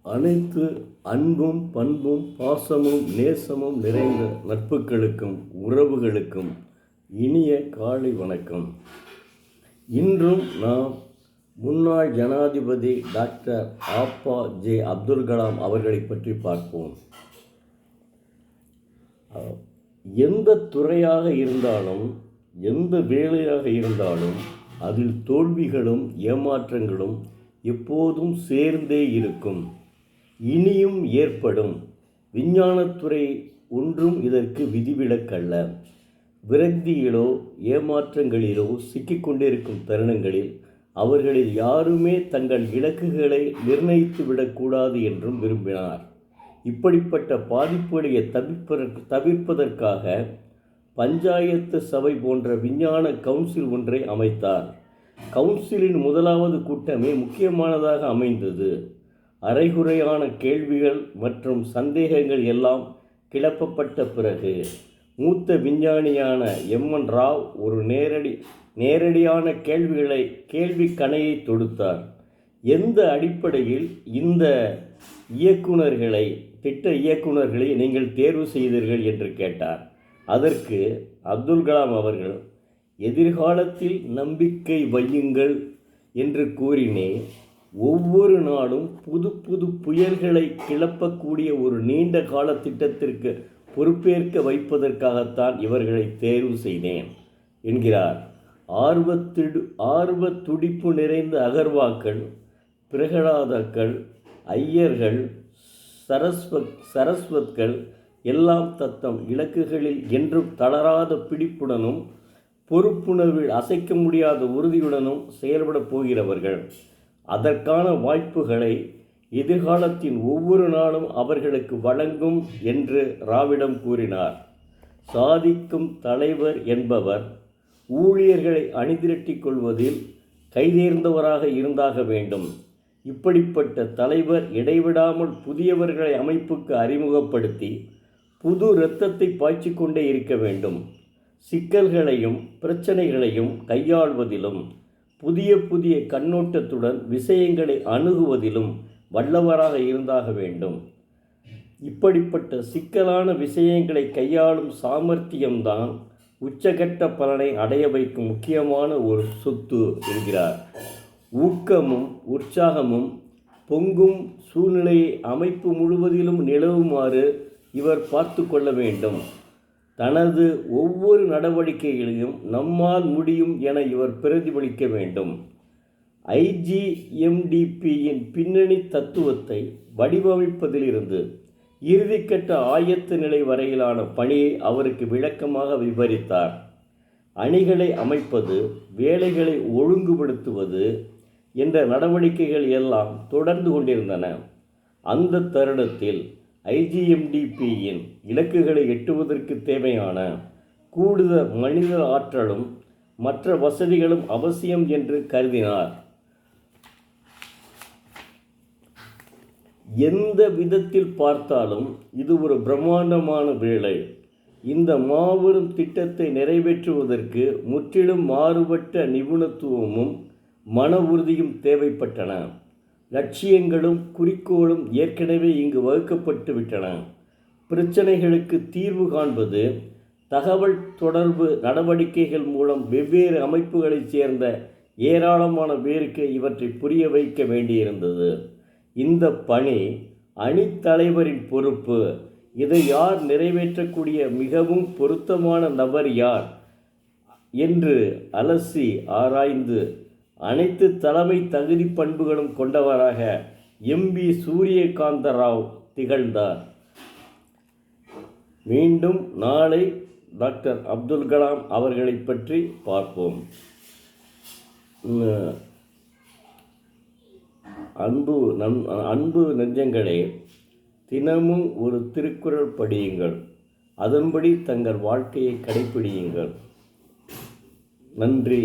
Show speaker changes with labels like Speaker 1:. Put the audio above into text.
Speaker 1: அனைத்து அன்பும் பண்பும் பாசமும் நேசமும் நிறைந்த நட்புகளுக்கும் உறவுகளுக்கும் இனிய காலை வணக்கம். இன்றும் நாம் முன்னாள் ஜனாதிபதி டாக்டர் APJ அப்துல் கலாம் அவர்களை பற்றி பார்ப்போம். எந்த துறையாக இருந்தாலும் எந்த வேலையாக இருந்தாலும் அதில் தோல்விகளும் ஏமாற்றங்களும் எப்போதும் சேர்ந்தே இருக்கும், இனியும் ஏற்படும். விஞ்ஞானத்துறை ஒன்றும் இதற்கு விதிவிலக்கல்ல. விரக்தியிலோ ஏமாற்றங்களிலோ சிக்கிக்கொண்டிருக்கும் தருணங்களில் அவர்களில் யாருமே தங்கள் இலக்குகளை நிர்ணயித்து விடக்கூடாது என்றும் விரும்பினார். இப்படிப்பட்ட பாதிப்புடைய தவிர்ப்பதற்காக பஞ்சாயத்து சபை போன்ற விஞ்ஞான கவுன்சில் ஒன்றை அமைத்தார். கவுன்சிலின் முதலாவது கூட்டமே முக்கியமானதாக அமைந்தது. அரைகுறையான கேள்விகள் மற்றும் சந்தேகங்கள் எல்லாம் கிளப்பப்பட்ட பிறகு மூத்த விஞ்ஞானியான MN ராவ் ஒரு நேரடியான கேள்வி கணையை தொடுத்தார். எந்த அடிப்படையில் இந்த திட்ட இயக்குநர்களை நீங்கள் தேர்வு செய்தீர்கள் என்று கேட்டார். அதற்கு அப்துல் கலாம் அவர்கள், எதிர்காலத்தில் நம்பிக்கை வையுங்கள் என்று கூறினேன். ஒவ்வொரு நாளும் புது புயல்களை கிளப்பக்கூடிய ஒரு நீண்ட கால திட்டத்திற்கு பொறுப்பேற்க வைப்பதற்காகத்தான் இவர்களை தேர்வு செய்தேன் என்கிறார். ஆர்வ துடிப்பு நிறைந்த அகர்வாக்கள், பிரகலாதர்கள், ஐயர்கள், சரஸ்வத்கள் எல்லாம் தத்தம் இலக்குகளில் என்றும் தளராத பிடிப்புடனும் பொறுப்புணர்வில் அசைக்க முடியாத உறுதியுடனும் செயல்பட போகிறவர்கள். அதற்கான வாய்ப்புகளை எதிர்காலத்தின் ஒவ்வொரு நாளும் அவர்களுக்கு வழங்கும் என்று ராவிடம் கூறினார். சாதிக்கும் தலைவர் என்பவர் ஊழியர்களை அணிதிரட்டிக் கொள்வதில் கைதேர்ந்தவராக இருந்தாக வேண்டும். இப்படிப்பட்ட தலைவர் இடைவிடாமல் புதியவர்களை அமைப்புக்கு அறிமுகப்படுத்தி புது இரத்தத்தை பாய்ச்சிக்கொண்டே இருக்க வேண்டும். சிக்கல்களையும் பிரச்சனைகளையும் கையாள்வதிலும் புதிய கண்ணோட்டத்துடன் விஷயங்களை அணுகுவதிலும் வல்லவராக இருந்தாக வேண்டும். இப்படிப்பட்ட சிக்கலான விஷயங்களை கையாளும் சாமர்த்தியம்தான் உச்சகட்ட பலனை அடைய வைக்கும் முக்கியமான ஒரு சொத்து என்கிறார். ஊக்கமும் உற்சாகமும் பொங்கும் சூழ்நிலையை அமைப்பு முழுவதிலும் நிலவுமாறு இவர் பார்த்து கொள்ள வேண்டும். தனது ஒவ்வொரு நடவடிக்கைகளையும் நம்மால் முடியும் என இவர் பிரதிபலிக்க வேண்டும். IGMDPயின் பின்னணி தத்துவத்தை வடிவமைப்பதிலிருந்து இறுதிக்கட்ட ஆயத்த நிலை வரையிலான பணியை அவருக்கு விளக்கமாக விவரித்தார். அணிகளை அமைப்பது, வேலைகளை ஒழுங்குபடுத்துவது என்ற நடவடிக்கைகள் எல்லாம் தொடர்ந்து கொண்டிருந்தன. அந்த தருணத்தில் IGMDPயின் இலக்குகளை எட்டுவதற்கு தேவையான கூடுதல் மனித ஆற்றலும் மற்ற வசதிகளும் அவசியம் என்று கருதினார். எந்த விதத்தில் பார்த்தாலும் இது ஒரு பிரம்மாண்டமான வேலை. இந்த மாபெரும் திட்டத்தை நிறைவேற்றுவதற்கு முற்றிலும் மாறுபட்ட நிபுணத்துவமும் மன உறுதியும் தேவைப்பட்டன. லட்சியங்களும் குறிக்கோளும் ஏற்கனவே இங்கு வகுக்கப்பட்டு விட்டன. பிரச்சனைகளுக்கு தீர்வு காண்பது, தகவல் தொடர்பு நடவடிக்கைகள் மூலம் வெவ்வேறு அமைப்புகளைச் சேர்ந்த ஏராளமான பேருக்கு இவற்றை புரிய வைக்க வேண்டியிருந்தது. இந்த பணி அணித்தலைவரின் பொறுப்பு. இதை யார் நிறைவேற்றக்கூடிய மிகவும் பொருத்தமான நபர் யார் என்று அலசி ஆராய்ந்து அனைத்து தலைமை தகுதி பண்புகளும் கொண்டவராக MB சூரியகாந்த ராவ் திகழ்ந்தார். மீண்டும் நாளை டாக்டர் அப்துல் கலாம் அவர்களை பற்றி பார்ப்போம். அன்பு நெஞ்சங்களே, தினமும் ஒரு திருக்குறள் படியுங்கள். அதன்படி தங்கள் வாழ்க்கையை கடைப்பிடியுங்கள். நன்றி.